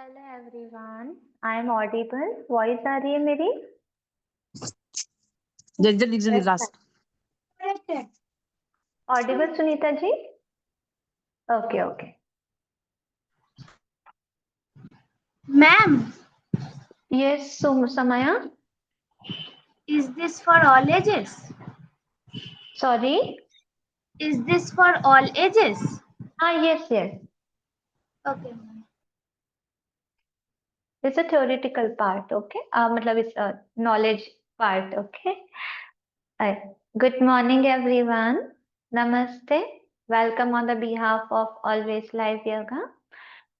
Hello everyone, I am audible. Voice आ रही है मेरी? जल्दी last audible Sunita ji? Okay okay. Ma'am, yes समया। is this for all ages? Sorry. Is this for all ages? हाँ, yes yes. Okay. It's a theoretical part, okay. मतलब it's knowledge part, okay. Good morning everyone, नमस्ते, welcome on the behalf of always life yoga.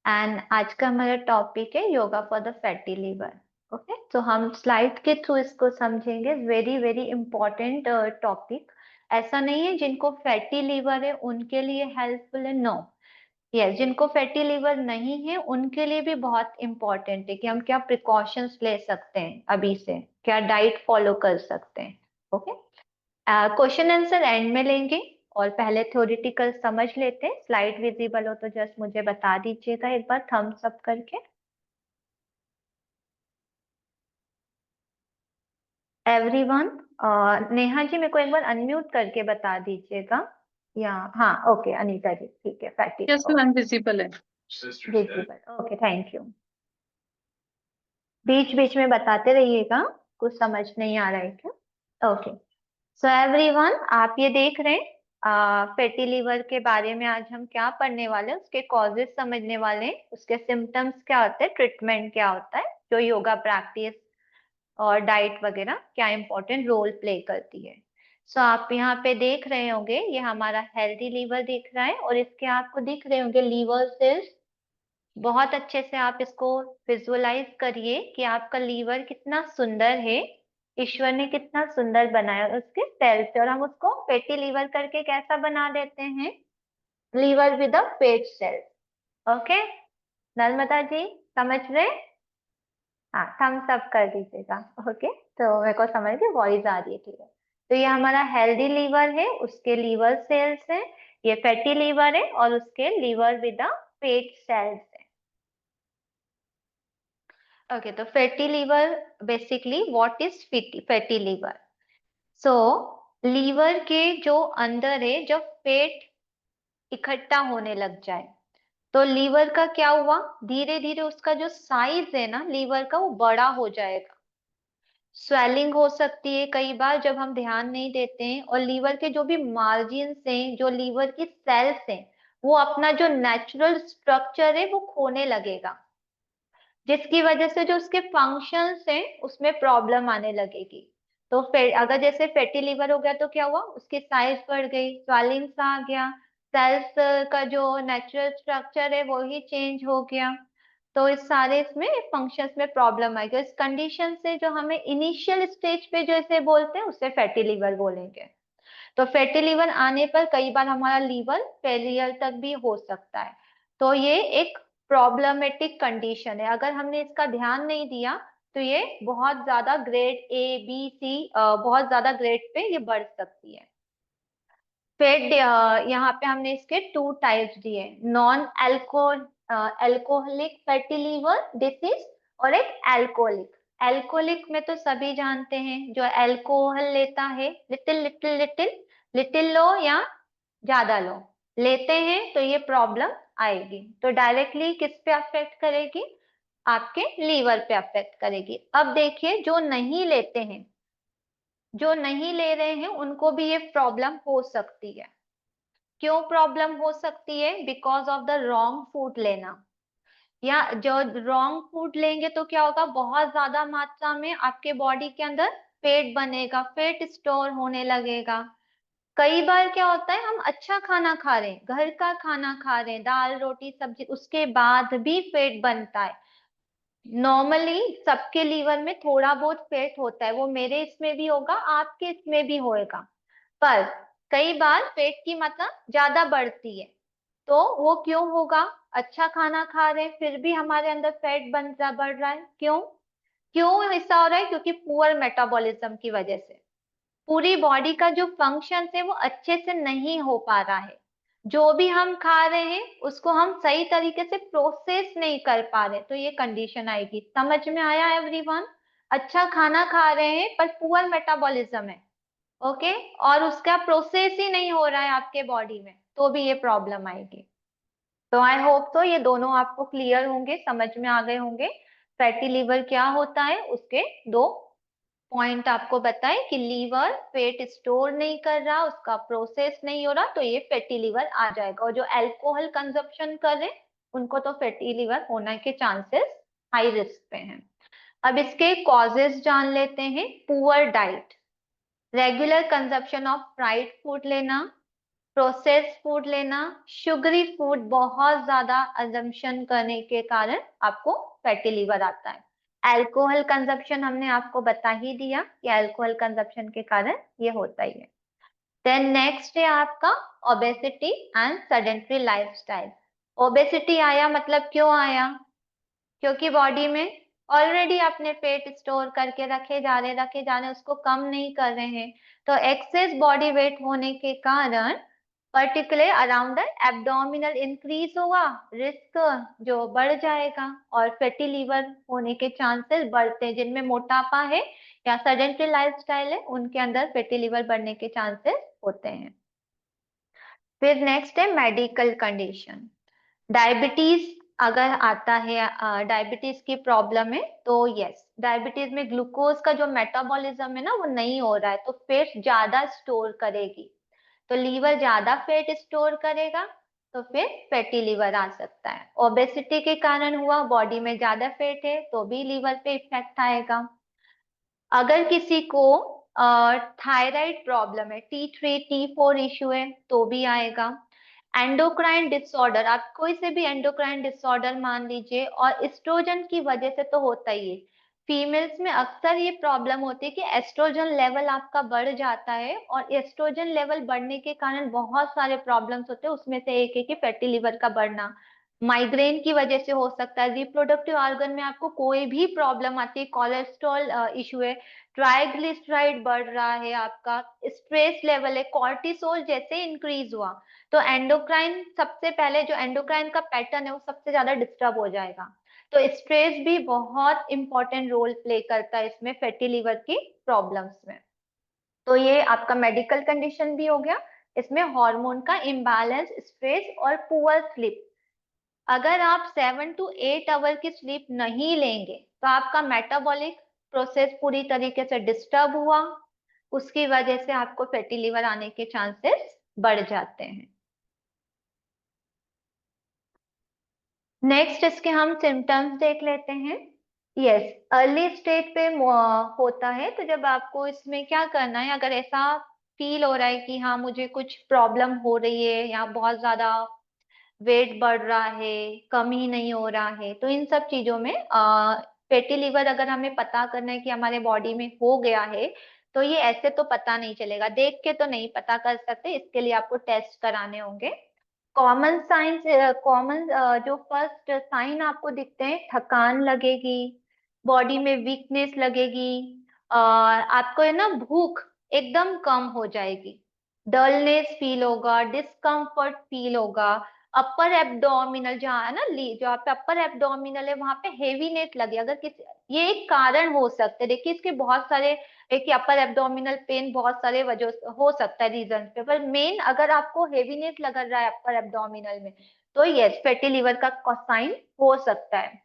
And आज का हमारा topic है yoga for the fatty liver. Okay, तो हम slide के through इसको समझेंगे। Very very important topic. ऐसा नहीं है जिनको फैटी लीवर है उनके लिए हेल्पफुल है, नो। यस, जिनको फैटी लीवर नहीं है उनके लिए भी बहुत इंपॉर्टेंट है कि हम क्या प्रिकॉशंस ले सकते हैं, अभी से क्या डाइट फॉलो कर सकते हैं। ओके, क्वेश्चन आंसर एंड में लेंगे और पहले थ्योरेटिकल समझ लेते हैं। स्लाइड विजिबल हो तो जस्ट मुझे बता दीजिएगा एक बार थम्स अप करके। एवरीवन, नेहा जी मेरे को एक बार अनम्यूट करके बता दीजिएगा। या हाँ, ओके अनीता जी, ठीक है। फैटी यस मैम, विजिबल है। Visible, okay, thank you. बीच बीच में बताते रहिएगा, कुछ समझ नहीं आ रहा है क्या? ओके, सो एवरीवन, आप ये देख रहे हैं फैटी लीवर के बारे में आज हम क्या पढ़ने वाले हैं, उसके कॉजेस समझने वाले हैं, उसके सिम्टम्स क्या होते हैं, ट्रीटमेंट क्या होता है, जो योगा प्रैक्टिस और डाइट वगैरह क्या इंपॉर्टेंट रोल प्ले करती है। सो आप यहाँ पे देख रहे होंगे, ये हमारा हेल्दी लीवर दिख रहा है और इसके आपको दिख रहे होंगे लीवर सेल्स। बहुत अच्छे से आप इसको विजुअलाइज करिए कि आपका लीवर कितना सुंदर है। ईश्वर ने कितना सुंदर बनाया उसके सेल से, और हम उसको फैटी लीवर करके कैसा बना देते हैं, liver with a fat cell. Okay, Narmada ji समझ रहे? हाँ, थम्स अप कर दीजिएगा। ओके, तो मेरे को समझ गई, वॉइस आ रही है, ठीक है। तो ये हमारा हेल्दी लीवर है, उसके लीवर सेल्स है। ये फैटी लीवर है और उसके liver with a fat cells है। ओके, तो fatty liver basically what is fatty liver? So liver के जो अंदर है, जब फैट इकट्ठा होने लग जाए तो लीवर का क्या हुआ, धीरे धीरे उसका जो साइज है ना लीवर का, वो बड़ा हो जाएगा। स्वेलिंग हो सकती है कई बार जब हम ध्यान नहीं देते हैं, और लीवर के जो भी मार्जिन हैं, जो लीवर की सेल्स हैं, वो अपना जो नेचुरल स्ट्रक्चर है वो खोने लगेगा, जिसकी वजह से जो उसके फंक्शंस हैं उसमें प्रॉब्लम आने लगेगी। तो अगर जैसे फैटी लीवर हो गया तो क्या हुआ, उसकी साइज बढ़ गई, स्वालिंग्स आ गया, सेल्स का जो नेचुरल स्ट्रक्चर है वो ही चेंज हो गया। तो इस सारे इसमें फंक्शंस में प्रॉब्लम आएगी। इस कंडीशन से जो हमें इनिशियल स्टेज पे जो इसे बोलते हैं उसे फैटी लीवर बोलेंगे। तो फैटी लीवर आने पर कई बार हमारा लीवर फेलियर तक भी हो सकता है। तो ये एक प्रॉब्लमेटिक कंडीशन है, अगर हमने इसका ध्यान नहीं दिया तो ये बहुत ज्यादा ग्रेड ए बी सी, बहुत ज्यादा ग्रेड पे ये बढ़ सकती है। फिर यहाँ पे हमने इसके टू टाइप्स दिए, non alcoholic fatty liver disease और एक एल्कोहलिक। एल्कोहलिक में तो सभी जानते हैं, जो एल्कोहल लेता है, लिटिल लिटिल लिटिल लिटिल लो या ज्यादा लो लेते हैं, तो ये प्रॉब्लम आएगी। तो डायरेक्टली किस पे अफेक्ट करेगी, आपके लीवर पे अफेक्ट करेगी। अब देखिए, जो नहीं लेते हैं, जो नहीं ले रहे हैं उनको भी ये प्रॉब्लम हो सकती है। क्यों प्रॉब्लम हो सकती है? Because of the wrong food लेना, या जो रॉन्ग फूड लेंगे तो क्या होगा, बहुत ज्यादा मात्रा में आपके बॉडी के अंदर फैट बनेगा, फैट स्टोर होने लगेगा। कई बार क्या होता है, हम अच्छा खाना खा रहे हैं, घर का खाना खा रहे हैं, दाल रोटी सब्जी, उसके बाद भी फैट बनता है। नॉर्मली सबके लीवर में थोड़ा बहुत फैट होता है, वो मेरे इसमें भी होगा, आपके इसमें भी होएगा, पर कई बार फैट की मात्रा ज्यादा बढ़ती है। तो वो क्यों होगा, अच्छा खाना खा रहे हैं फिर भी हमारे अंदर फैट बढ़ रहा है, क्यों? क्यों ऐसा हो रहा है? क्योंकि पुअर मेटाबॉलिज्म की वजह से पूरी बॉडी का जो फंक्शन है वो अच्छे से नहीं हो पा रहा है। जो भी हम खा रहे हैं उसको हम सही तरीके से प्रोसेस नहीं कर पा रहे, तो ये कंडीशन आएगी। समझ में आया एवरीवन? अच्छा खाना खा रहे हैं पर पुअर मेटाबॉलिज्म है, ओके, और उसका प्रोसेस ही नहीं हो रहा है आपके बॉडी में, तो भी ये प्रॉब्लम आएगी। तो आई होप तो ये दोनों आपको क्लियर होंगे, समझ में आ गए होंगे। फैटी लीवर क्या होता है, उसके दो पॉइंट आपको बताए कि लीवर फैट स्टोर नहीं कर रहा, उसका प्रोसेस नहीं हो रहा, तो ये फैटी लीवर आ जाएगा। और जो अल्कोहल कंजप्शन कर रहे उनको तो फैटी लीवर होने के चांसेस हाई रिस्क पे हैं। अब इसके कॉजेस जान लेते हैं। Poor diet, regular consumption of fried food लेना, प्रोसेस्ड फूड लेना, शुगरी फूड बहुत ज्यादा अजम्पशन करने के कारण आपको फैटी लीवर आता है। अल्कोहल कंजप्शन हमने आपको बता ही दिया कि अल्कोहल कंजप्शन के कारण ये होता ही है। देन नेक्स्ट है आपका obesity and sedentary lifestyle. Obesity आया मतलब क्यों आया? क्योंकि बॉडी में ऑलरेडी आपने पेट स्टोर करके रखे जा रहे हैं, उसको कम नहीं कर रहे हैं, तो एक्सेस बॉडी वेट होने के कारण particular around the abdominal increase होगा, रिस्क जो बढ़ जाएगा, और फैटी लीवर होने के चांसेस बढ़ते हैं। जिनमें मोटापा है या सेडेंटरी लाइफस्टाइल है उनके अंदर फैटी लीवर बढ़ने के चांसेस होते हैं। फिर नेक्स्ट है मेडिकल कंडीशन। डायबिटीज अगर आता है, डायबिटीज की प्रॉब्लम है, तो यस, डायबिटीज में ग्लूकोज का जो मेटाबॉलिज्म है ना वो नहीं हो रहा है, तो फैट ज्यादा स्टोर करेगी, तो लीवर ज्यादा फैट स्टोर करेगा, तो फिर फैटी लीवर आ सकता है। ओबेसिटी के कारण हुआ, बॉडी में ज्यादा फैट है तो भी लीवर पे इफेक्ट आएगा। अगर किसी को थायराइड प्रॉब्लम है, T3 T4 इश्यू है, तो भी आएगा। एंडोक्राइन डिसऑर्डर, आप कोई से भी एंडोक्राइन डिसऑर्डर मान लीजिए, और एस्ट्रोजन की वजह से तो होता ही है। फीमेल्स में अक्सर ये प्रॉब्लम होती है कि एस्ट्रोजन लेवल आपका बढ़ जाता है, और एस्ट्रोजन लेवल बढ़ने के कारण बहुत सारे प्रॉब्लम्स होते हैं, उसमें से एक है कि फैटी लिवर का बढ़ना। माइग्रेन की वजह से हो सकता है, रिप्रोडक्टिव ऑर्गन में आपको कोई भी प्रॉब्लम आती है, कोलेस्ट्रॉल इशू है, ट्राइग्लिसराइड बढ़ रहा है, आपका स्ट्रेस लेवल है, कॉर्टिसोल जैसे इंक्रीज हुआ, तो एंडोक्राइन सबसे पहले, जो एंडोक्राइन का पैटर्न है वो सबसे ज्यादा डिस्टर्ब हो जाएगा। तो स्ट्रेस भी बहुत इंपॉर्टेंट रोल प्ले करता है इसमें, फैटी लीवर की प्रॉब्लम्स में। तो ये आपका मेडिकल कंडीशन भी हो गया। इसमें हार्मोन का इम्बैलेंस, स्ट्रेस और पुअर स्लीप। अगर आप 7 to 8 आवर की स्लीप नहीं लेंगे तो आपका मेटाबॉलिक प्रोसेस पूरी तरीके से डिस्टर्ब हुआ, उसकी वजह से आपको फैटी लिवर आने के चांसेस बढ़ जाते हैं। नेक्स्ट इसके हम सिम्टम्स देख लेते हैं। यस, अर्ली स्टेज पे होता है, तो जब आपको इसमें क्या करना है, अगर ऐसा फील हो रहा है कि हाँ मुझे कुछ प्रॉब्लम हो रही है या बहुत ज्यादा वेट बढ़ रहा है, कम ही नहीं हो रहा है, तो इन सब चीजों में फैटी लीवर अगर हमें पता करना है कि हमारे बॉडी में हो गया है, तो ये ऐसे तो पता नहीं चलेगा, देख के तो नहीं पता कर सकते, इसके लिए आपको टेस्ट कराने होंगे। कॉमन साइंस, कॉमन जो फर्स्ट साइन आपको दिखते हैं, थकान लगेगी, बॉडी में वीकनेस लगेगी, आपको है ना भूख एकदम कम हो जाएगी, डलनेस फील होगा, डिस्कम्फर्ट फील होगा, अपर एब्डोमिनल जहाँ है ना, जहाँ पे अपर एब्डोमिनल है वहां पे हेवीनेस लगे, अगर किसी, ये एक कारण हो सकते हैं, देखिए इसके बहुत सारे, एक अपर एब्डोमिनल पेन बहुत सारे वजह हो सकता है रीजन पे, पर मेन अगर आपको हेवीनेस लग रहा है अपर एब्डोमिनल में, तो यस फैटी लिवर का साइन हो सकता है।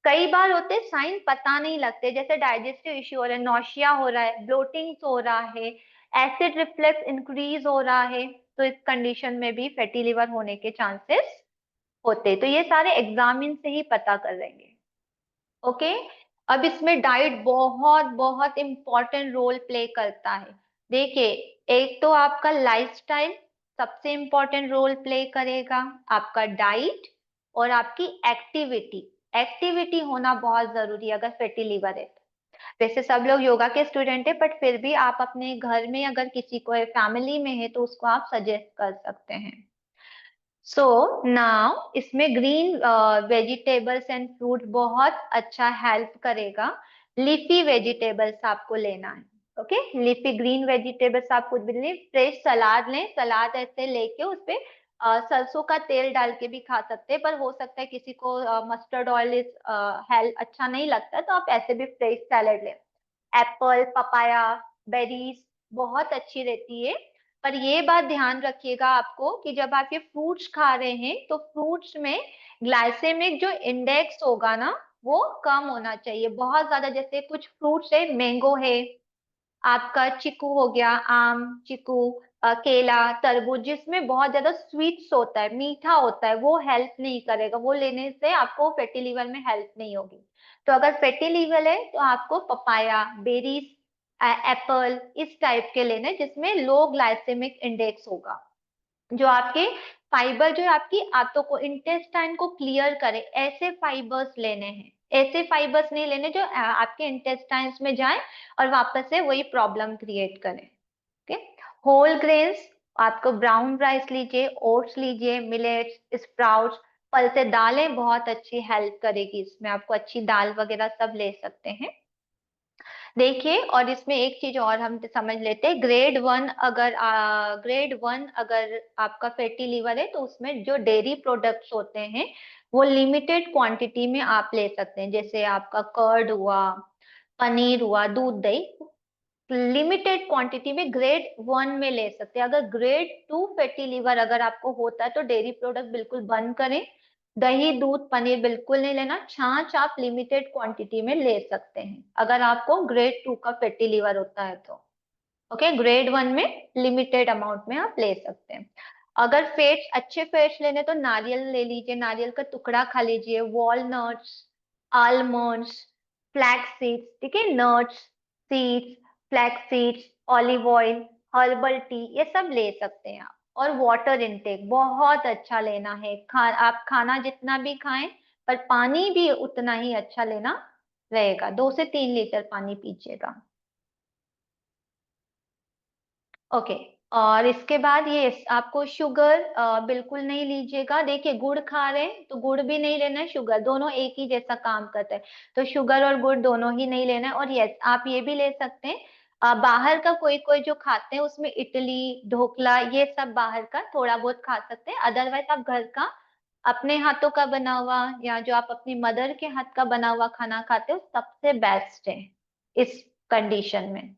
कई बार होते साइन पता नहीं लगते, जैसे डाइजेस्टिव इश्यू हो रहा है, नौशिया हो रहा है, ब्लोटिंग हो रहा है, एसिड रिफ्लेक्स इंक्रीज हो रहा है, तो इस कंडीशन में भी फैटी लिवर होने के चांसेस होते, तो ये सारे एग्जामिन से ही पता कर लेंगे। ओके, अब इसमें डाइट बहुत बहुत इंपॉर्टेंट रोल प्ले करता है। देखिए, एक तो आपका लाइफस्टाइल सबसे इंपॉर्टेंट रोल प्ले करेगा, आपका डाइट और आपकी एक्टिविटी। एक्टिविटी होना बहुत जरूरी है अगर फैटी लिवर है तो। वैसे सब लोग योगा के स्टूडेंट है, बट फिर भी आप अपने घर में अगर किसी को फैमिली में है तो उसको आप सजेस्ट कर सकते हैं। सो नाउ इसमें ग्रीन वेजिटेबल्स एंड फ्रूट बहुत अच्छा हेल्प करेगा। लीफी वेजिटेबल्स आपको लेना है, ओके, लीफी ग्रीन वेजिटेबल्स आप कुछ भी लें, फ्रेश सलाद लें, सलाद ऐसे लेके उस पे सरसों का तेल डाल के भी खा सकते हैं, पर हो सकता है किसी को मस्टर्ड ऑयल इज हेल्थ अच्छा नहीं लगता, तो आप ऐसे भी फ्रेश सैलेड लें। एप्पल, पपाया, बेरीज बहुत अच्छी रहती है। पर ये बात ध्यान रखिएगा आपको कि जब आप ये फ्रूट्स खा रहे हैं तो फ्रूट्स में ग्लाइसेमिक जो इंडेक्स होगा ना वो कम होना चाहिए बहुत ज्यादा। जैसे कुछ फ्रूट्स है, मैंगो है, आपका चीकू हो गया, आम, चीकू, केला, तरबूज, जिसमें बहुत ज्यादा स्वीट्स होता है, मीठा होता है, वो हेल्प नहीं करेगा। वो लेने से आपको फैटी लीवर में हेल्प नहीं होगी। तो अगर फैटी लीवर है तो आपको पपाया, बेरीज, एप्पल इस टाइप के लेने जिसमें लो ग्लाइसेमिक इंडेक्स होगा, जो आपके फाइबर जो है आपकी आंतों को, इंटेस्टाइन को क्लियर करे, ऐसे फाइबर्स लेने हैं। ऐसे फाइबर्स नहीं लेने जो आपके इंटेस्टाइन्स में जाए और वापस से वही प्रॉब्लम क्रिएट करें। ओके, होल ग्रेन्स, आपको ब्राउन राइस लीजिए, ओट्स लीजिए, मिलेट्स, स्प्राउट्स, फल से दालें बहुत अच्छी हेल्प करेगी, इसमें आपको अच्छी दाल वगैरह सब ले सकते हैं। देखिए, और इसमें एक चीज और हम समझ लेते हैं, ग्रेड 1 अगर आपका फैटी लीवर है तो उसमें जो डेयरी प्रोडक्ट्स होते हैं वो लिमिटेड क्वांटिटी में आप ले सकते हैं। जैसे आपका कर्ड हुआ, पनीर हुआ, दूध, दही, लिमिटेड क्वांटिटी में ग्रेड 1 में ले सकते हैं। अगर ग्रेड 2 फैटी लीवर अगर आपको होता है तो डेयरी प्रोडक्ट बिल्कुल बंद करें। दही, दूध, पनीर बिल्कुल नहीं लेना। छाछ आप लिमिटेड क्वांटिटी में ले सकते हैं अगर आपको ग्रेड 2 का फैटी लीवर होता है तो। ओके, ग्रेड 1 में लिमिटेड अमाउंट में आप ले सकते हैं। अगर फेट्स, अच्छे फेट्स लेने तो नारियल ले लीजिए, नारियल का टुकड़ा खा लीजिए, वॉलनट्स, आलमंड्स, फ्लैक्स सीड्स, ठीक है, nuts, seeds, flax seeds, olive oil, herbal tea, ये सब ले सकते हैं आप। और वाटर इनटेक बहुत अच्छा लेना है। आप खाना जितना भी खाएं पर पानी भी उतना ही अच्छा लेना रहेगा। 2 से 3 लीटर पानी पीजिएगा। ओके, और इसके बाद ये आपको शुगर बिल्कुल नहीं लीजिएगा। देखिए, गुड़ खा रहे हैं तो गुड़ भी नहीं लेना है, शुगर, दोनों एक ही जैसा काम करता है, तो शुगर और गुड़ दोनों ही नहीं लेना है। और यस, आप ये भी ले सकते हैं, बाहर का कोई कोई जो खाते हैं उसमें इडली, ढोकला, ये सब बाहर का थोड़ा बहुत खा सकते हैं। अदरवाइज आप घर का अपने हाथों का बना हुआ या जो आप अपनी मदर के हाथ का बना हुआ खाना खाते हो सबसे बेस्ट है इस कंडीशन में।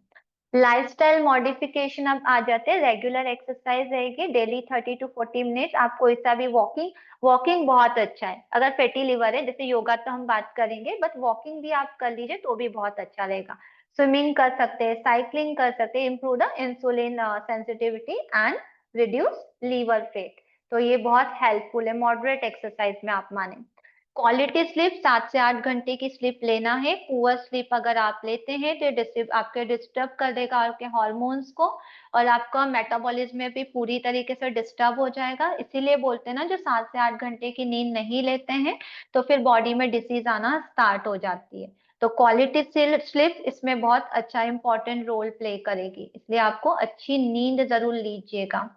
लाइफस्टाइल मॉडिफिकेशन अब आ जाते हैं। रेगुलर एक्सरसाइज रहेगी डेली 30 to 40 मिनट। आप कोई सा भी वॉकिंग, वॉकिंग बहुत अच्छा है अगर फैटी लिवर है। जैसे योगा तो हम बात करेंगे, बट वॉकिंग भी आप कर लीजिए तो भी बहुत अच्छा रहेगा। स्विमिंग कर सकते हैं, साइकिलिंग कर सकते हैं, improve the insulin sensitivity and reduce liver fat. तो ये बहुत हेल्पफुल है मॉडरेट एक्सरसाइज में आप माने। क्वालिटी स्लीप, 7 से 8 घंटे की स्लीप लेना है। पुअर स्लीप अगर आप लेते हैं तो आपके डिस्टर्ब कर देगा आपके हॉर्मोन्स को, और आपका मेटाबॉलिज्म में भी पूरी तरीके से डिस्टर्ब हो जाएगा। इसीलिए बोलते हैं ना, जो 7 से 8 घंटे की नींद नहीं लेते हैं तो फिर बॉडी में डिसीज आना स्टार्ट हो जाती है। तो क्वालिटी स्लीप इसमें बहुत अच्छा इंपॉर्टेंट रोल प्ले करेगी, इसलिए आपको अच्छी नींद जरूर लीजिएगा।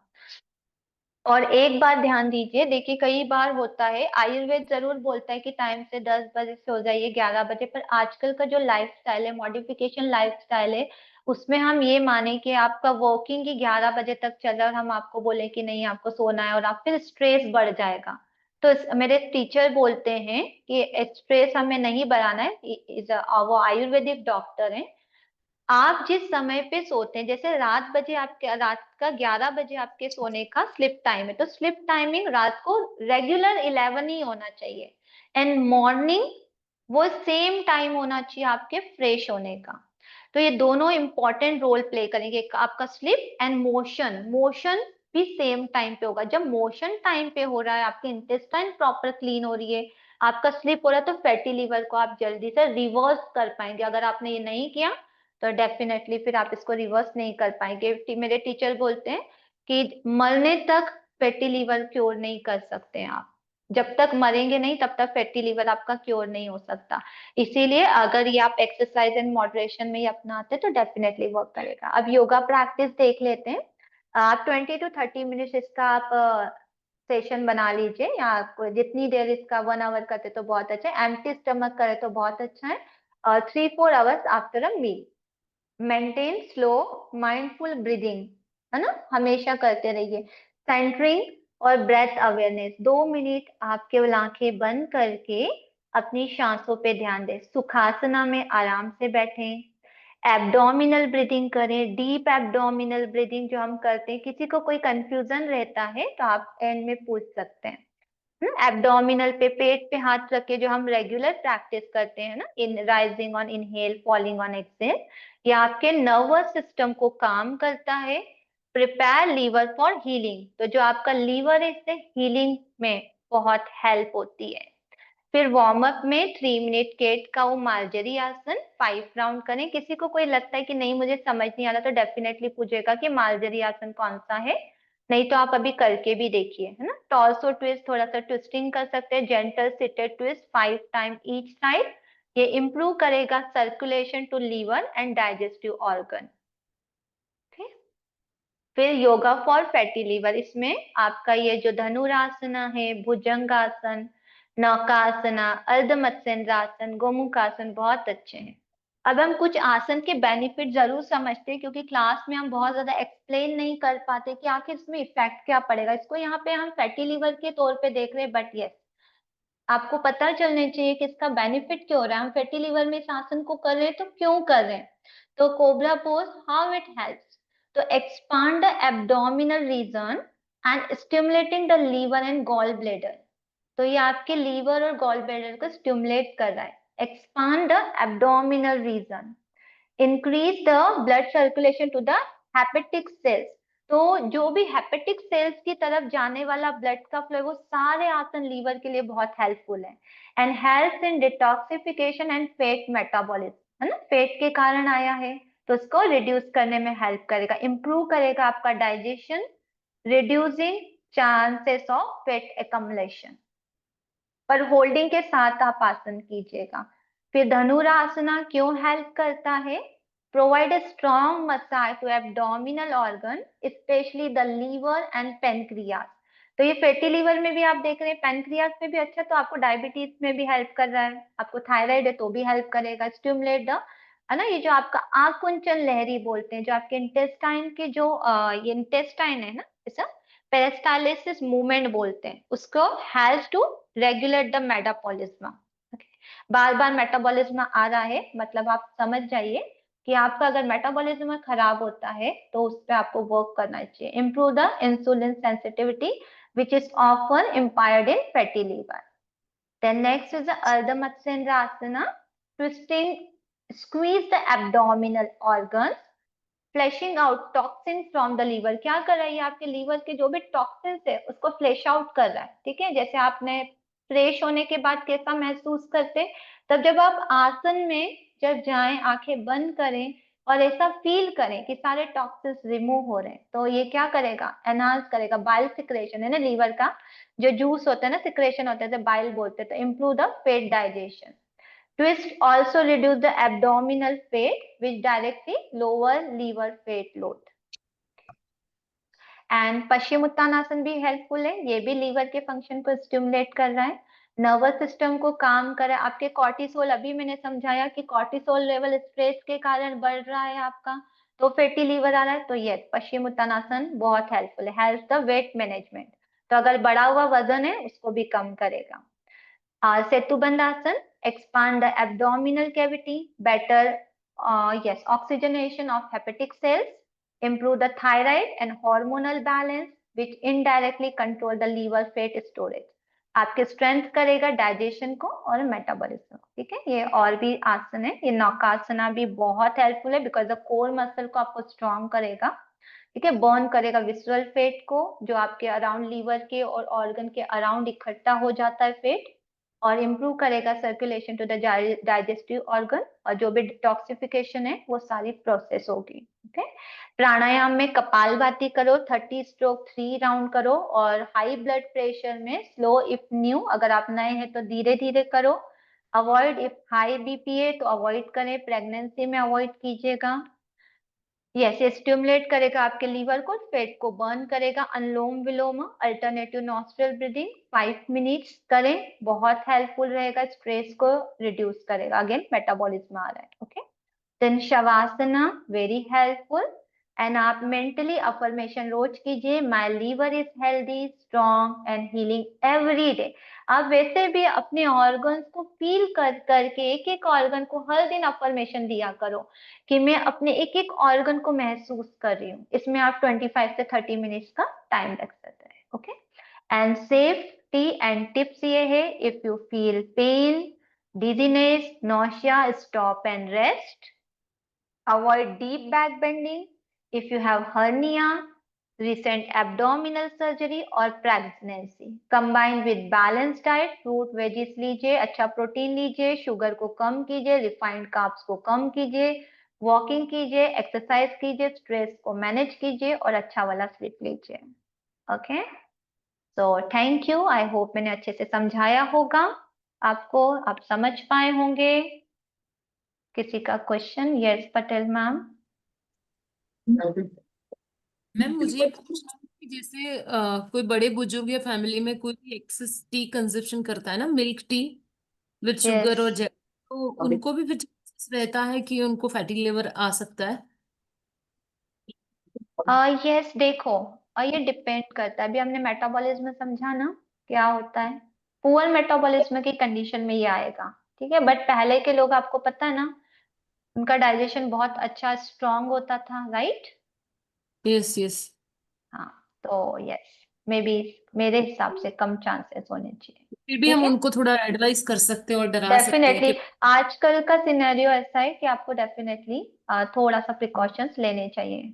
और एक बात ध्यान दीजिए, देखिए कई बार होता है, आयुर्वेद जरूर बोलता है कि टाइम से 10 बजे सो जाइए, 11 बजे, पर आजकल का जो लाइफस्टाइल है, मॉडिफिकेशन लाइफस्टाइल है, उसमें हम ये माने कि आपका वर्किंग ही 11 बजे तक चल रहा है और हम आपको बोले कि नहीं आपको सोना है, और आप फिर स्ट्रेस बढ़ जाएगा। तो मेरे टीचर बोलते हैं कि स्ट्रेस हमें नहीं बढ़ाना है। वो आयुर्वेदिक डॉक्टर हैं। आप जिस समय पे सोते हैं, जैसे रात का 11 बजे आपके सोने का स्लिप टाइम है, तो स्लिप टाइमिंग रात को रेगुलर 11 ही होना चाहिए, एंड मॉर्निंग वो सेम टाइम होना चाहिए आपके फ्रेश होने का। तो ये दोनों इंपॉर्टेंट रोल प्ले करेंगे, आपका स्लिप एंड मोशन। मोशन भी सेम टाइम पे होगा। जब मोशन टाइम पे हो रहा है, आपकी इंटेस्टाइन प्रॉपर क्लीन हो रही है, आपका स्लिप हो रहा है, तो फैटी लिवर को आप जल्दी से रिवर्स कर पाएंगे। अगर आपने ये नहीं किया तो डेफिनेटली फिर आप इसको रिवर्स नहीं कर पाएंगे। मेरे टीचर बोलते हैं कि मरने तक फैटी लीवर क्योर नहीं कर सकते हैं आप। जब तक मरेंगे नहीं तब तक फैटी लीवर आपका क्योर नहीं हो सकता। इसीलिए अगर ये आप एक्सरसाइज एंड मॉडरेशन में ही अपनाते हैं तो डेफिनेटली वर्क करेगा। अब योगा प्रैक्टिस देख लेते हैं। आप 20 to 30 मिनट इसका आप सेशन बना लीजिए, या आपको जितनी देर इसका 1 आवर करते तो बहुत अच्छा है, एम्प्टी स्टमक करे तो बहुत अच्छा है, और 3-4 hours after a meal. Maintain slow mindful breathing, है ना, हमेशा करते रहिए। सेंटरिंग, और ब्रेथ अवेयरनेस। 2 मिनट आप केवल आंखें बंद करके अपनी सांसों पे ध्यान दें। सुखासना में आराम से बैठें, एब्डोमिनल ब्रीदिंग करें, डीप एब्डोमिनल ब्रीदिंग जो हम करते हैं। किसी को कोई कंफ्यूजन रहता है तो आप एंड में पूछ सकते हैं। एब्डोमिनल पे, पेट पे हाथ रख के जो हम रेगुलर प्रैक्टिस करते हैं ना, in rising on inhale, falling on exhale, ये आपके नर्वस सिस्टम को काम करता है। प्रिपेयर लीवर फॉर हीलिंग, तो जो आपका लीवर है इससे हीलिंग में बहुत हेल्प होती है। फिर वार्म अप में 3 मिनट केट का वो मार्जरी आसन 5 राउंड करें। किसी को कोई लगता है कि नहीं मुझे समझ नहीं आ रहा तो डेफिनेटली पूछेगा कि मार्जरी आसन कौन सा है, नहीं तो आप अभी करके भी देखिए, है ना। टॉर्सो ट्विस्ट, थोड़ा सा ट्विस्टिंग कर सकते हैं। Gentle seated twist 5 time each side, ये इंप्रूव करेगा circulation to liver and digestive organ. फिर योगा फॉर फैटी लीवर, इसमें आपका ये जो धनुरासना है, भुजंगासन, नौकासना, अर्ध मत्स्येंद्रासन, गोमुखासन बहुत अच्छे हैं। अब हम कुछ आसन के बेनिफिट जरूर समझते हैं, क्योंकि क्लास में हम बहुत ज्यादा एक्सप्लेन नहीं कर पाते कि आखिर इसमें इफेक्ट क्या पड़ेगा। इसको यहाँ पे हम फैटी लीवर के तौर पे देख रहे हैं, बट यस आपको पता चलने चाहिए कि इसका बेनिफिट क्यों हो रहा है। हम फैटी लीवर में इस आसन को कर रहे हैं तो क्यों कर रहे हैं। तो cobra pose, how it helps to expand the abdominal region and stimulating the liver and gall bladder. तो ये आपके लीवर और गॉल ब्लैडर को स्टिमुलेट कर रहा है। Expand the abdominal region, increase the blood circulation to the hepatic cells. तो जो भी हेपेटिक सेल्स की तरफ जाने वाला ब्लड का फ्लो है वो सारे आसन लीवर के लिए बहुत हेल्पफुल है। And help in detoxification and fat metabolism, है ना, फैट के कारण आया है तो उसको रिड्यूस करने में हेल्प करेगा। इंप्रूव करेगा आपका digestion, reducing chances of fat accumulation. पर होल्डिंग के साथ आप आसन कीजिएगा। फिर धनुरासना क्यों हेल्प करता है, provide a strong massage to abdominal organ especially the liver and pancreas. तो ये फैटी लीवर में भी आप देख रहे हैं, पेनक्रियास में भी अच्छा, तो आपको डायबिटीज में भी हेल्प कर रहा है, आपको थायराइड है तो भी हेल्प करेगा। स्टिमुलेट द, है ना, ये जो आपका आकुंचन लहरी बोलते हैं, जो आपके इंटेस्टाइन के जो ये इंटेस्टाइन है ना, ऐसा पेरिस्टालिसिस मूवमेंट बोलते हैं उसको, help to regulate the metabolism. बार बार मेटाबॉलिज्म आ रहा है मतलब आप समझ जाइए कि आपका अगर मेटाबॉलिज्म खराब होता है तो उस पर आपको वर्क करना चाहिए। Improve the insulin sensitivity which is often impaired in fatty liver. Then next is the Ardha Matsyendrasana, twisting squeeze the abdominal organs, flushing out toxin from the liver. क्या कर रहा है, आपके लीवर के जो भी टॉक्सिन है उसको फ्लैश आउट कर रहा है। ठीक है, जैसे आपने फ्रेश होने के बाद कैसा महसूस करते, तब जब आप आसन में जब जाएं, आंखें बंद करें और ऐसा फील करें कि सारे टॉक्सिन्स रिमूव हो रहे हैं, तो ये क्या करेगा, एनहांस करेगा बाइल सिक्रेशन, है ना, लीवर का जो जूस होता है ना, सिक्रेशन होता है, बाइल बोलते हैं, तो improve the fat digestion. Twist also reduce the abdominal fat, which directly lower liver fat load. And Paschimottanasana भी हेल्पफुल है, ये भी लीवर के फंक्शन को स्टिमुलेट कर रहा है, नर्वस सिस्टम को काम कर रहा है। आपके कॉर्टिसोल, अभी मैंने समझाया कि कॉर्टिसोल लेवल स्ट्रेस के कारण बढ़ रहा है आपका, तो फैटी लीवर आ रहा है, तो ये पश्चिमोत्तानासन बहुत हेल्पफुल है। हेल्प द वेट मैनेजमेंट, तो अगर बढ़ा हुआ वजन है उसको भी कम करेगा। सेतुबंध आसन, expand the abdominal cavity, better oxygenation of hepatic cells, improve the thyroid and hormonal balance, which indirectly control the liver fat storage. आपके स्ट्रेंथ करेगा डाइजेशन को और मेटाबॉलिज्म। ठीक है, ये और भी आसन है। ये नौकासना भी बहुत हेल्पफुल है बिकॉज द कोर मसल को आपको स्ट्रॉन्ग करेगा। ठीक है, बर्न करेगा विसरल फेट को, जो आपके अराउंड लीवर के और ऑर्गन के अराउंड इकट्ठा हो जाता है फेट, और इम्प्रूव करेगा circulation to the digestive organ, और जो भी डिटॉक्सिफिकेशन है वो सारी प्रोसेस होगी। ठीक है, प्राणायाम में कपालभाति करो, 30 स्ट्रोक 3 राउंड करो, और हाई ब्लड प्रेशर में स्लो इफ न्यू, अगर आप नए हैं तो धीरे धीरे करो। अवॉइड इफ हाई बीपी है तो अवॉइड करें, प्रेगनेंसी में अवॉइड कीजिएगा। यस, ये स्टिमुलेट करेगा आपके लीवर को, फैट को बर्न करेगा। अनुलोम विलोम, अल्टरनेटिव नॉस्ट्रल ब्रीदिंग 5 मिनट्स करें, बहुत हेल्पफुल रहेगा, स्ट्रेस को रिड्यूस करेगा। अगेन मेटाबॉलिज्म आ रहा है। Okay, then shavasana very helpful, and आप मेंटली अफर्मेशन रोज कीजिए, my liver is healthy strong and healing every day. आप वैसे भी अपने ऑर्गन्स को फील कर करके एक एक ऑर्गन को हर दिन अफर्मेशन दिया करो कि मैं अपने एक एक ऑर्गन को महसूस कर रही हूँ। इसमें आप 25 से 30 मिनट्स का टाइम रख सकते हैं। Okay, and safety and tips ये है, if you feel pain, dizziness, nausea, stop and rest. Avoid deep back bending. If you have hernia, recent abdominal surgery or pregnancy. Combine with balanced diet, fruit veggies लीजिए, अच्छा protein लीजिए, sugar को कम कीजिए, refined carbs को कम कीजिए, walking कीजिए, exercise कीजिए, stress को मैनेज कीजिए और अच्छा वाला स्लीप लीजिए। Okay, so thank you. I hope मैंने अच्छे से समझाया होगा आपको, आप समझ पाए होंगे। किसी का question? Yes Patel ma'am. Ma'am मुझे ये पूछना है कि जैसे कोई बड़े बुजुर्ग या फैमिली में कोई भी एक्सेस टी कंजप्शन करता है ना, मिल्क टी विद शुगर और जैक, तो उनको भी फिर chances रहता है कि उनको फैटी लिवर आ सकता है? यस देखो, ये डिपेंड करता है। अभी हमने मेटाबॉलिज्म समझा ना क्या होता है, पुअर मेटाबॉलिज्म की कंडीशन में ये आएगा। ठीक है, बट पहले के लोग आपको पता है ना, उनका डाइजेशन बहुत अच्छा स्ट्रांग होता था, राइट? Yes yes. हाँ, तो यस, मे बी मेरे हिसाब से कम चांसेस होने चाहिए। फिर भी ठीक हम है, उनको थोड़ा एडवाइस कर सकते हैं और डरा सकते हैं डेफिनेटली कि आजकल का सिनेरियो ऐसा है कि आपको डेफिनेटली थोड़ा सा प्रिकॉशंस लेने चाहिए।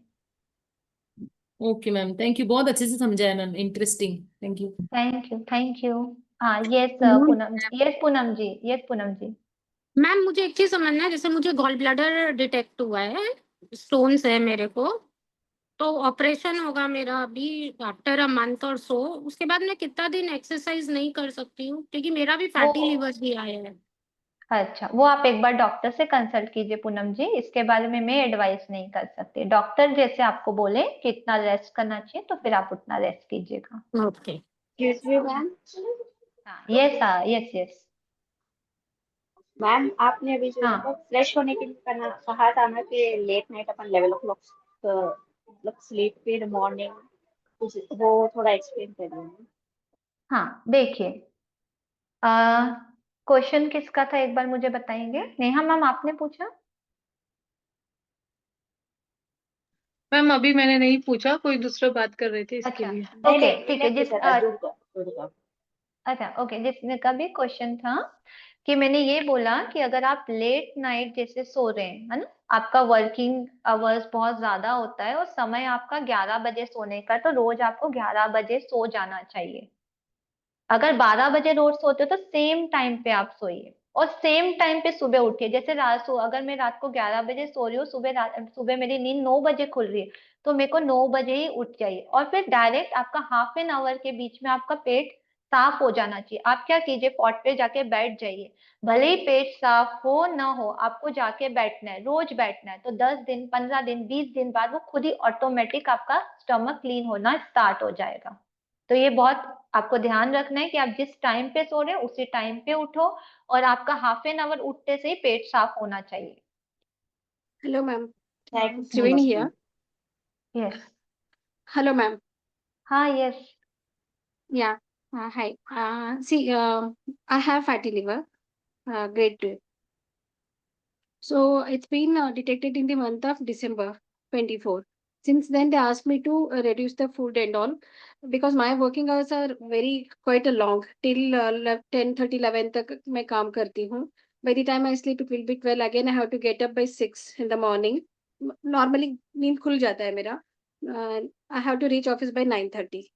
ओके मैम, थैंक यू, बहुत अच्छे से समझाया ma'am, interesting, thank you. Thank you, thank you. हाँ yes ma'am Poonam, yes Poonam ji, yes Poonam ji. Ma'am, मुझे एक चीज समझना है, जैसे मुझे गॉल ब्लैडर डिटेक्ट हुआ है, स्टोन्स है मेरे को, तो ऑपरेशन होगा मेरा अभी आफ्टर अ मंथ और सो, उसके बाद मैं कितना दिन एक्सरसाइज नहीं कर सकती हूँ, क्योंकि मेरा भी वो फैटी लिवर भी आया है। अच्छा, वो आप एक बार डॉक्टर से कंसल्ट कीजिए पूनम जी, इसके बारे में मैं एडवाइस नहीं कर सकती। डॉक्टर जैसे आपको बोले कि इतना रेस्ट करना चाहिए तो फिर आप उतना रेस्ट कीजिएगा। ओके। Excuse me, ma'am. हाँ यस, हाँ यस यस। मैम आपने अभी जो हाँ फ्रेश होने के लिए कहा था ना कि लेट नाइट अपन 11 o'clock मतलब स्लीप इन मॉर्निंग, वो थोड़ा एक्सप्लेन करिए। हाँ, देखिए क्वेश्चन किसका था एक बार मुझे बताएंगे? नेहा मैम आपने पूछा? मैम अभी मैंने नहीं पूछा, कोई दूसरा बात कर रहे थे इसके अच्छा लिए। नहीं ओके नहीं, ठीक है, मैंने पूछा था दुर्गा। अच्छा ओके, जिसने का भी क्वेश्चन था कि मैंने ये बोला कि अगर आप लेट नाइट जैसे सो रहे हैं, है ना, आपका वर्किंग आवर्स बहुत ज्यादा होता है और समय आपका 11 बजे सोने का, तो रोज आपको 11 बजे सो जाना चाहिए। अगर 12 बजे रोज सोते हो तो सेम टाइम पे आप सोइए और सेम टाइम पे सुबह उठिए। जैसे अगर मैं रात को 11 बजे सो रही हूँ, सुबह मेरी नींद 9 बजे खुल रही है, तो मेरे को 9 बजे ही उठ जाइए और फिर डायरेक्ट आपका हाफ एन आवर के बीच में आपका पेट साफ हो जाना चाहिए। आप क्या कीजिए, पॉट पे जाके बैठ जाइए, भले ही पेट साफ हो ना हो, आपको जाके बैठना है, रोज बैठना है। तो 10 दिन, 15 दिन, 20 दिन बाद वो खुद ही ऑटोमेटिक आपका स्टमक क्लीन होना स्टार्ट हो जाएगा। तो ये बहुत आपको ध्यान रखना है कि आप जिस टाइम पे सो रहे हैं उसी टाइम पे उठो और आपका हाफ एन आवर उठते से ही पेट साफ होना चाहिए। Hello ma'am, thank you so Triveni much. Here. Yes, hello ma'am. हाँ yes, Yeah. Hi. See, I have fatty liver, grade 2. So it's been detected in the month of December 24. Since then, they asked me to reduce the food and all, because my working hours are very quite a long. Till 10:30, 11 तक मैं काम करती हूँ. By the time I sleep, it will be 12 again. I have to get up by 6 in the morning. Normally, नींद खुल जाता है मेरा. I have to reach office by 9:30.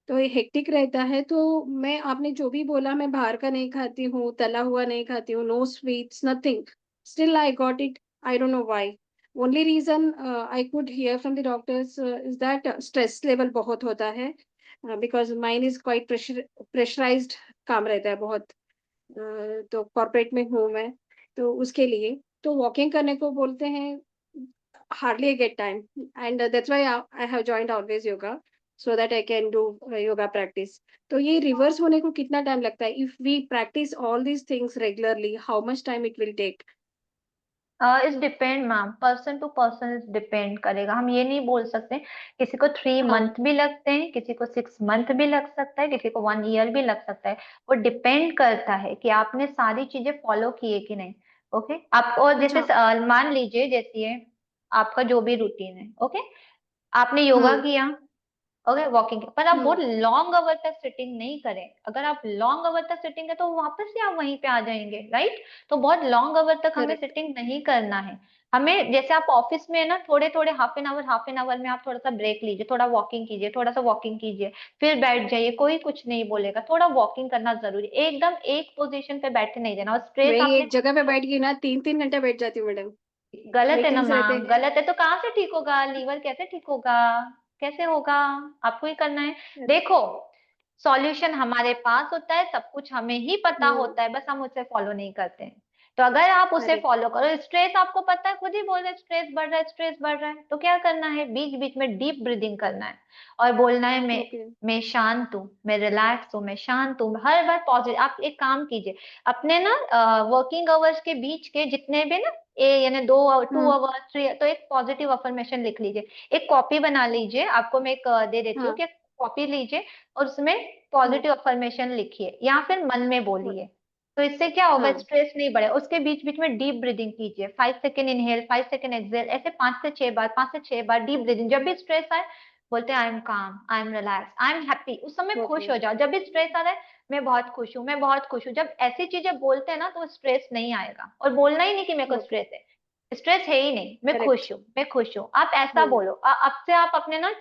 तो ये हेक्टिक रहता है, तो मैं आपने जो भी बोला, मैं बाहर का नहीं खाती हूँ, तला हुआ नहीं खाती हूँ, no sweets, nothing. Still I got it, I don't know why. Only reason I could hear from the doctors is that stress level बहुत होता है, because mind is quite pressurised काम रहता है बहुत। तो कॉर्पोरेट में हूँ मैं, तो उसके लिए तो वॉकिंग करने को बोलते हैं, hardly I get time, and that's why I have joined always yoga, so that I can do yoga practice. तो ये रिवर्स होने को कितना टाइम लगता है? If we practice all these things regularly, how much time it will take? Is depend ma'am, person to person इस depend करेगा। हम ये नहीं बोल सकते, किसी को 3 हाँ मंथ भी लगते हैं, किसी को 6 मंथ भी लग सकता है, किसी को 1 ईयर भी लग सकता है। वो डिपेंड करता है कि आपने सारी चीजें फॉलो किए कि नहीं। ओके, आप और जैसे अच्छा मान लीजिए जैसे आपका जो भी रूटीन है, ओके, आपने योगा हाँ किया, ओके, वॉकिंग, पर आप बहुत हम्म लॉन्ग अवर तक सिटिंग नहीं करें। अगर आप लॉन्ग अवर तक सिटिंग है तो वापस से आप वहीं पे आ जाएंगे, राइट। तो बहुत लॉन्ग अवर तक हमें करेक्ट सिटिंग नहीं करना है। हमें जैसे आप ऑफिस में है ना, थोड़े थोड़े हाफ एन आवर में आप थोड़ा सा ब्रेक लीजिए, थोड़ा वॉकिंग कीजिए, थोड़ा सा वॉकिंग कीजिए, फिर बैठ जाइए, कोई कुछ नहीं बोलेगा। थोड़ा वॉकिंग करना जरूरी, एकदम एक पोजीशन पे बैठे नहीं देना। और स्ट्रेस वही आपने, एक जगह पे बैठ गई ना 3-3 घंटे बैठ जाती हूँ मैडम। गलत है ना मीटिंग्स रहते मैम, गलत है तो कहाँ से ठीक होगा? लीवर कैसे ठीक होगा? कैसे होगा? आपको ही करना है। हैं। देखो, सॉल्यूशन हमारे पास होता है, सब कुछ हमें ही पता होता है, बस हम उसे फॉलो नहीं करते हैं। तो अगर आप उसे करेक्ट फॉलो करो, स्ट्रेस आपको पता है, खुद ही बोल रहे स्ट्रेस बढ़ रहा है, स्ट्रेस बढ़ रहा है, तो क्या करना है? बीच बीच में डीप ब्रीदिंग करना है और बोलना है ओके मैं शांत हूँ, मैं रिलैक्स हूँ, मैं शांत हूँ। हर बार पॉजिटिव। आप एक काम कीजिए, अपने ना वर्किंग आवर्स के बीच के जितने भी ना, यानी 2 आवर 3, तो एक पॉजिटिव अफर्मेशन लिख लीजिए। एक कॉपी बना लीजिए, आपको मैं एक दे देती हूँ हाँ कि कॉपी लीजिए और उसमें हाँ पॉजिटिव अफर्मेशन लिखिए या फिर मन में बोलिए। तो इससे क्या होगा? हाँ स्ट्रेस नहीं बढ़े। उसके बीच बीच में डीप ब्रीदिंग कीजिए, 5 सेकेंड इनहेल, 5 सेकेंड एक्सहेल, ऐसे 5 से 6 बार, 5 से 6 बार डीप ब्रीदिंग। जब भी स्ट्रेस आए बोलते हैं आई एम काम, I am relax, I am happy. उस समय खुश ओके हो जाओ। जब भी स्ट्रेस आ रहा है, मैं बहुत खुश हूँ, मैं बहुत खुश हूँ, जब ऐसी चीजें बोलते हैं ना तो स्ट्रेस नहीं आएगा। और बोलना ही नहीं कि मेरे को ओके स्ट्रेस है, स्ट्रेस है ही नहीं, मैं खुश करेक्ट हूँ, मैं खुश हूँ। आप ऐसा बोलो। अब से आप अपने ना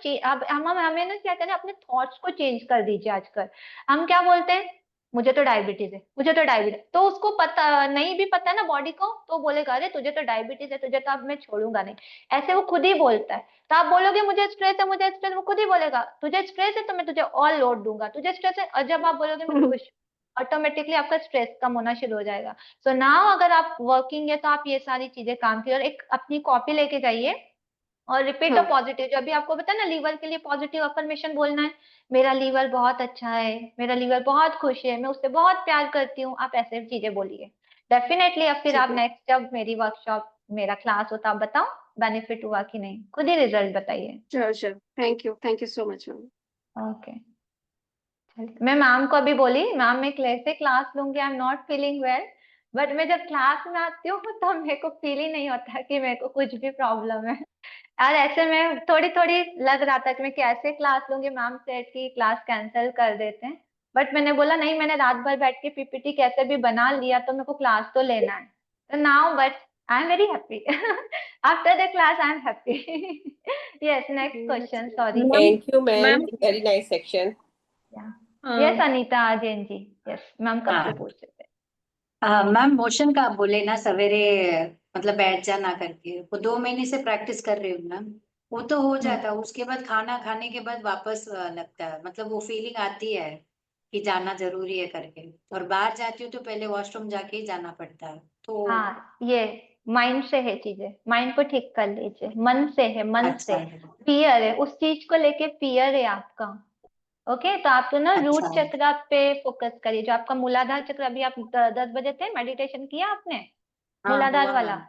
हम हमें ना क्या करें, अपने थॉट्स को चेंज कर दीजिए। आजकल हम क्या बोलते हैं, मुझे तो डायबिटीज है, मुझे तो डायबिटीज, तो उसको पता नहीं भी पता है ना बॉडी को, तो बोलेगा अरे तुझे तो डायबिटीज है, तुझे तो अब मैं छोड़ूंगा नहीं। ऐसे वो खुद ही बोलता है। तो आप बोलोगे मुझे स्ट्रेस है, मुझे स्ट्रेस, वो खुद ही बोलेगा तुझे स्ट्रेस है तो मैं तुझे और लोड दूंगा, तुझे स्ट्रेस है। और जब आप बोलोगे मैं खुश, ऑटोमेटिकली आपका स्ट्रेस कम होना शुरू हो जाएगा। सो नाउ अगर आप वर्किंग है तो आप ये सारी चीजें काम की, और एक अपनी कॉपी लेके जाइए और रिपीट अ हाँ पॉजिटिव। जो अभी आपको पता है ना, लीवर के लिए पॉजिटिव अफर्मेशन बोलना है। मेरा लीवर बहुत अच्छा है, मेरा लीवर बहुत खुश है, मैं उससे बहुत प्यार करती हूँ। आप ऐसे चीजें बोलिए डेफिनेटली। अब फिर आप ठीक है नेक्स्ट जब मेरी वर्कशॉप, मेरा क्लास होता, आप बताओ बेनिफिट हुआ कि नहीं, खुद ही रिजल्ट बताइए। Sure sure thank you so much ma'am. Okay, मैं मैम को अभी बोली, मैम मैं कैसे क्लास लूंगी, I am not feeling well. But मैं जब क्लास में आती हूँ तो मेरे को फील ही नहीं होता कि मेरे को कुछ भी प्रॉब्लम है। और ऐसे में थोड़ी थोड़ी लग रहा था कि मैं कैसे क्लास लूंगी, मैम सेड की क्लास कैंसिल कर देते हैं। बट मैंने बोला नहीं, मैंने रात भर बैठ के पीपीटी कैसे भी बना लिया, तो मेरे को क्लास तो लेना है। तो now but I am very happy. After the class I am happy. Yes, next That's question, great. Sorry. Ma'am Thank you, ma'am. मैम Very nice section. Yes Anita Jain ji, yes ma'am कब से हाँ पूछ रहे थे? मैम मोशन का आप बोले ना सवेरे मतलब बैठ जाना करके, वो 2 महीने से प्रैक्टिस कर रही हूँ मैम। वो तो हो हम्म, जाता है, उसके बाद खाना खाने के बाद वापस लगता है, मतलब वो फीलिंग आती है कि जाना जरूरी है करके। और बाहर जाती हूँ तो पहले वॉशरूम जाके ही जाना पड़ता है तो। हाँ, ये माइंड से है चीजें, माइंड को ठीक कर लीजिए, मन से है, मन से। अच्छा फियर है, उस चीज को लेके फियर है आपका। ओके, तो आप तो ना अच्छा। रूट चक्र पे फोकस करिए, जो आपका मूलाधार चक्र। अभी आप 10 बजे थे, मेडिटेशन किया आपने हाँ मूलाधार हुआ वाला? मैम।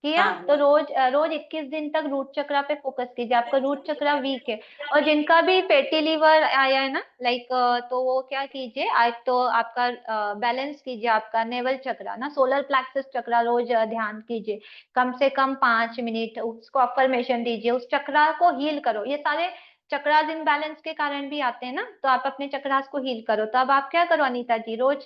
किया? हाँ तो हुआ। रोज 21 दिन तक रूट चक्र पे फोकस कीजिए। आपका रूट चक्र वीक है। और जिनका भी फैटी लीवर आया है ना, लाइक, तो वो क्या कीजिए, आज तो आपका बैलेंस कीजिए, आपका नेवल चक्र ना, सोलर प्लेक्सस चक्र रोज ध्यान कीजिए, कम से कम 5 मिनट उसको अफर्मेशन दीजिए, उस चक्रा को हील करो। ये सारे चक्रास इनबैलेंस के कारण भी आते हैं ना, तो आप अपने चक्रास को हील करो। तो अब आप क्या करो अनीता जी, रोज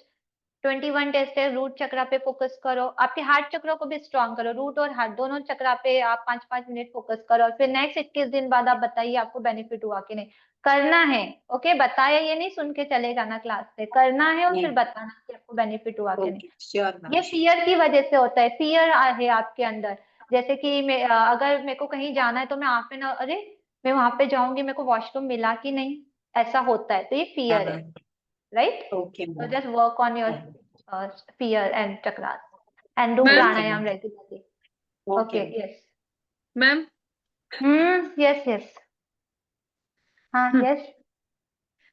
21 डेज से रूट चक्रा पे फोकस करो। आपके हार्ट चक्र को भी स्ट्रॉन्ग करो, रूट और हार्ट दोनों चक्रा पे आप 5-5 मिनट फोकस करो। और फिर नेक्स्ट 21 दिन बाद आप बताइए आपको बेनिफिट हुआ कि नहीं। करना है, ओके, बताया ये नहीं सुन के चले जाना क्लास से, करना है और फिर नहीं बताना कि आपको बेनिफिट हुआ कि नहीं। Okay sure ma'am. ये फियर की वजह से होता है, फियर है आपके अंदर। जैसे कि अगर मेरे को कहीं जाना है तो मैं हाफ एन आवर, अरे मैं वहां पे जाऊंगी, मेरे को वॉशरूम मिला कि नहीं, ऐसा होता है, तो ये फियर है, हाँ right. Okay So ma'am. just work on your fear and chakras and do ma'am okay pranayam ma'am. regularly. Okay Okay, yes. Ma'am Yes, yes. हाँ, yes.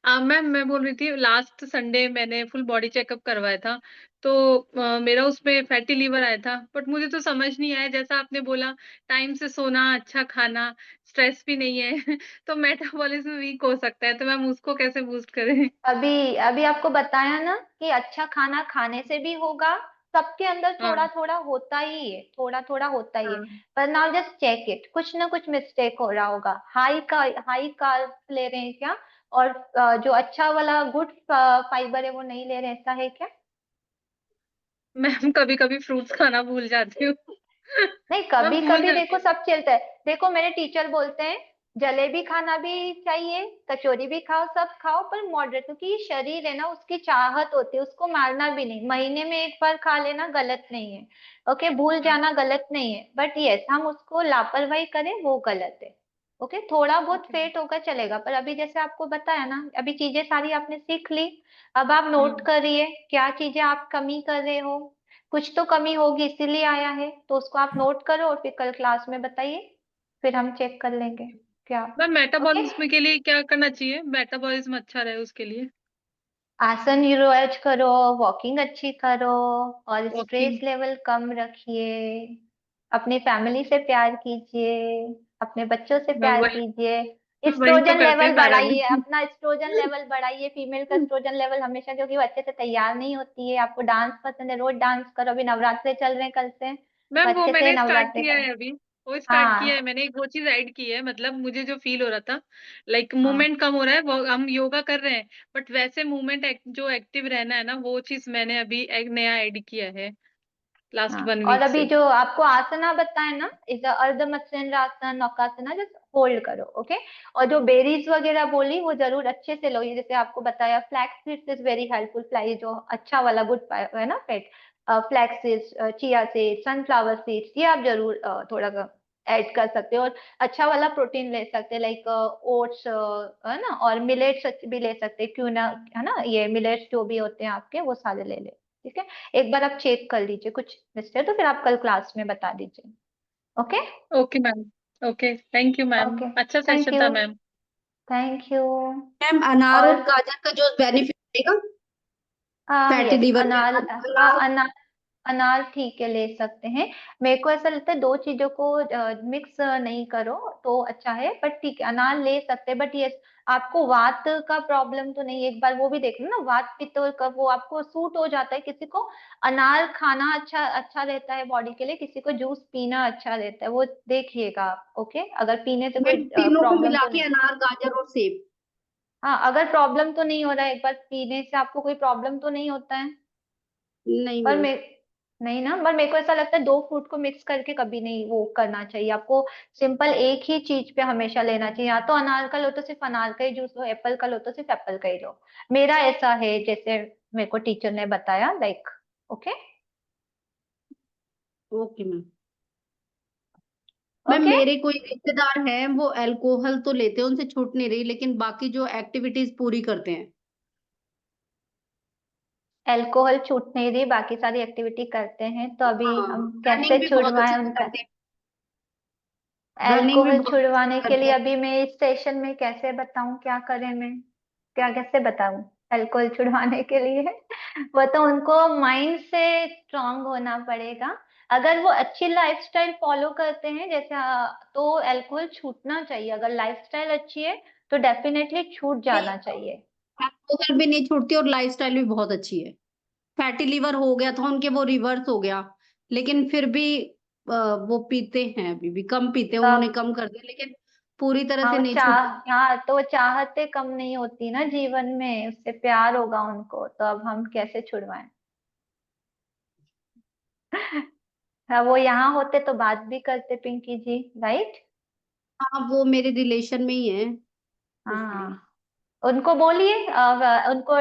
मैम मैं बोल रही थी लास्ट संडे मैंने फुल बॉडी चेकअप करवाया था, तो मेरा उसमें फैटी लीवर आया था, बट मुझे तो समझ नहीं आया, जैसा आपने बोला टाइम से सोना, अच्छा खाना, स्ट्रेस भी नहीं है तो मेटाबॉलिज्म वीक हो सकता है, तो मैम उसको कैसे बूस्ट करें? अभी अभी आपको बताया ना कि अच्छा खाना खाने से भी होगा। सबके अंदर हाँ थोड़ा थोड़ा होता ही है, थोड़ा थोड़ा होता ही है। हाँ पर नाउ जस्ट चेक इट, कुछ ना कुछ मिस्टेक हो रहा होगा। हाई कार्ब्स ले रहे हैं क्या? और जो अच्छा वाला गुड फाइबर है वो नहीं ले रहे हैं, ऐसा है क्या? मैम कभी कभी फ्रूट्स खाना भूल जाती हूँ नहीं, मैं कभी भूल कभी जाती देखो हूँ। सब चलता है। देखो मेरे टीचर बोलते हैं जलेबी खाना भी चाहिए, कचौरी भी खाओ, सब खाओ, पर मॉडरेट, क्योंकि ये शरीर है ना, उसकी चाहत होती है, उसको मारना भी नहीं। महीने में एक बार खा लेना गलत नहीं है, ओके, भूल जाना गलत नहीं है, बट यस हम उसको लापरवाही करें वो गलत है। ओके, थोड़ा बहुत ओके फेट होगा चलेगा, पर अभी जैसे आपको बताया ना, अभी चीजें सारी आपने सीख ली। अब आप नोट करिए क्या चीजें आप कमी कर रहे हो। कुछ तो कमी होगी इसीलिए आया है, तो उसको आप नोट करो और फिर कल क्लास में बताइए, फिर हम चेक कर लेंगे क्या। मैम ओके, मेटाबॉलिज्म के लिए क्या करना चाहिए, मेटाबॉलिज्म अच्छा रहे उसके लिए? आसन रोज करो, वॉकिंग अच्छी करो, और वॉकिंग? स्ट्रेस लेवल कम रखिए, अपनी फैमिली से प्यार कीजिए, अपने बच्चों से मैं प्यार वही कीजिए। मैं वही तो एस्ट्रोजन करते लेवल हैं सारा बढ़ाइए, दिन अपना एस्ट्रोजन लेवल बढ़ाइए, फीमेल का एस्ट्रोजन लेवल हमेशा, क्योंकि वो अच्छे से तैयार नहीं होती है। आपको डांस पसंद है, रोज डांस करो, अभी नवरात्रे चल रहे हैं कल से, तो मैम वो अच्छे से मैंने स्टार्ट नवरात्रे किया का। है अभी, वो स्टार्ट किया है हाँ मैंने, एक वो चीज ऐड की है, मतलब मुझे जो फील हो रहा था लाइक हाँ मूवमेंट कम हो रहा है, वो हम योगा कर रहे हैं, बट वैसे मूवमेंट जो एक्टिव रहना है ना, वो चीज मैंने अभी एक नया ऐड किया है लास्ट हाँ। 1 और वीक अभी से। जो आपको आसना बताए ना, इस अर्ध मत्स्येंद्र आसन, नौकासना, जस्ट होल्ड करो, ओके। और जो बेरीज वगैरह बोली वो जरूर अच्छे से लो, ये जैसे आपको बताया flax seeds is very helpful, fly जो अच्छा वाला गुड है ना fat, flax seeds, chia seeds, sunflower seeds, ये आप जरूर थोड़ा ऐड कर सकते हो। और अच्छा वाला प्रोटीन ले सकते हैं, लाइक ओट्स है ना, और मिलेट्स भी ले सकते हैं, क्यों ना, है ना, ये मिलेट्स जो भी होते हैं आपके वो सारे ले ले, ठीक है। एक बार आप चेक कर लीजिए, कुछ मिस्टेक तो फिर आप कल क्लास में बता दीजिए। Okay. Okay ma'am, okay, thank you ma'am, okay, अच्छा थैंक सेशन यू, था मैम। Thank you. मैम अनार और और गाजर का जूस बेनिफिट देगा फैटी यस, लीवर में? अनार, अनार। अनार, अनार ठीक है, ले सकते हैं। मेरे को ऐसा लगता है दो चीजों को मिक्स नहीं करो तो अच्छा है, बट ठीक है अनार ले सकते हैं, बट ये आपको वात का प्रॉब्लम तो नहीं, एक बार वो भी देख लो ना, वात पित्त और कफ वो आपको सूट हो जाता है किसी को। अनार खाना अच्छा अच्छा रहता है बॉडी के लिए, किसी को जूस पीना अच्छा रहता है, वो देखिएगा आप, ओके, अगर पीने से कोई मैम तीनों को प्रॉब्लम मिला तो के नहीं। अनार, गाजर और सेब? हाँ, अगर प्रॉब्लम तो नहीं हो रहा है, एक बार पीने से आपको कोई प्रॉब्लम तो नहीं होता है। नहीं पर मैम। मैं नहीं ना, पर मेरे को ऐसा लगता है दो फ्रूट को मिक्स करके कभी नहीं वो करना चाहिए आपको। सिंपल एक ही चीज पे हमेशा लेना चाहिए, या तो अनार का लो तो सिर्फ अनार का ही जूस लो, एप्पल का लो तो सिर्फ एप्पल का ही लो। मेरा ऐसा है जैसे मेरे को टीचर ने बताया, like, okay. Okay ma'am. Ma'am okay, मेरे कोई रिश्तेदार हैं, वो अल्कोहल तो लेते हैं, उनसे छूट नहीं रही, लेकिन बाकी जो एक्टिविटीज पूरी करते हैं। अल्कोहल छूट नहीं रही, बाकी सारी एक्टिविटी करते हैं, तो अभी हाँ, हम रनिंग कैसे भी बहुत अच्छे छुड़वाएं से उनका? करते हैं। रनिंग भी अल्कोहल बहुत अच्छे छुड़वाने से के करते लिए हैं। अभी मैं इस सेशन में कैसे बताऊं क्या करें मैं, क्या कैसे बताऊं? अल्कोहल छुड़वाने के लिए वो तो उनको माइंड से स्ट्रांग होना पड़ेगा। अगर वो अच्छी लाइफस्टाइल फॉलो करते हैं जैसे तो अल्कोहल छूटना चाहिए, अगर लाइफस्टाइल अच्छी है तो डेफिनेटली छूट नहीं, जाना चाहिए। अल्कोहल भी नहीं छूटती और लाइफस्टाइल भी बहुत अच्छी है। फैटी लीवर हो गया था उनके, वो रिवर्स हो गया, लेकिन फिर भी वो पीते हैं, अभी भी कम पीते हैं, उन्होंने तब कम कर दिया, लेकिन पूरी तरह हाँ से वो नहीं चाह, छूटा। हाँ तो वो चाहते कम नहीं होती ना जीवन में, उससे प्यार होगा उनको, तो अब हम कैसे छुड़वाएं? हाँ, वो यहाँ होते तो बात भी करते पिंकी जी, राइट। हाँ, वो मेरे रिलेशन में ही है, इसलिए। हाँ, उनको बोलिए, उनको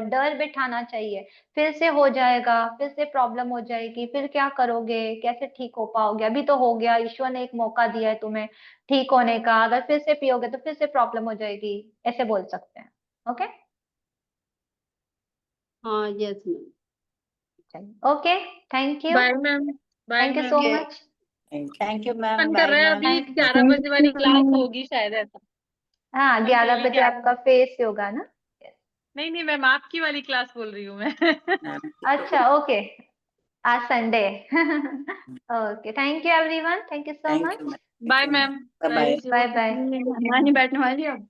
डर बिठाना चाहिए, फिर से हो जाएगा, फिर से प्रॉब्लम हो जाएगी, फिर क्या करोगे, कैसे ठीक हो पाओगे? अभी तो हो गया, ईश्वर ने एक मौका दिया है तुम्हें ठीक होने का, अगर फिर से पियोगे तो फिर से प्रॉब्लम हो जाएगी, ऐसे बोल सकते हैं। ओके, हाँ, यस मैम। चलिए, okay, thank you, bye ma'am, bye thank you so ma'am. Okay, much. Thank you ma'am, मन कर बाय रहा है मैम। अभी थैंक 11 बजे वाली क्लास होगी शायद, ऐसा हाँ, हम 11 कहेंगे बजे 11 आपका बजे। फेस योगा ना। नहीं मैम, आपकी वाली क्लास बोल रही हूँ मैं। अच्छा, ओके, आज Sunday. Okay, thank you everyone, thank you so thank much. You bye ma'am. Bye bye bye bye. नानी बैठने वाली है अब।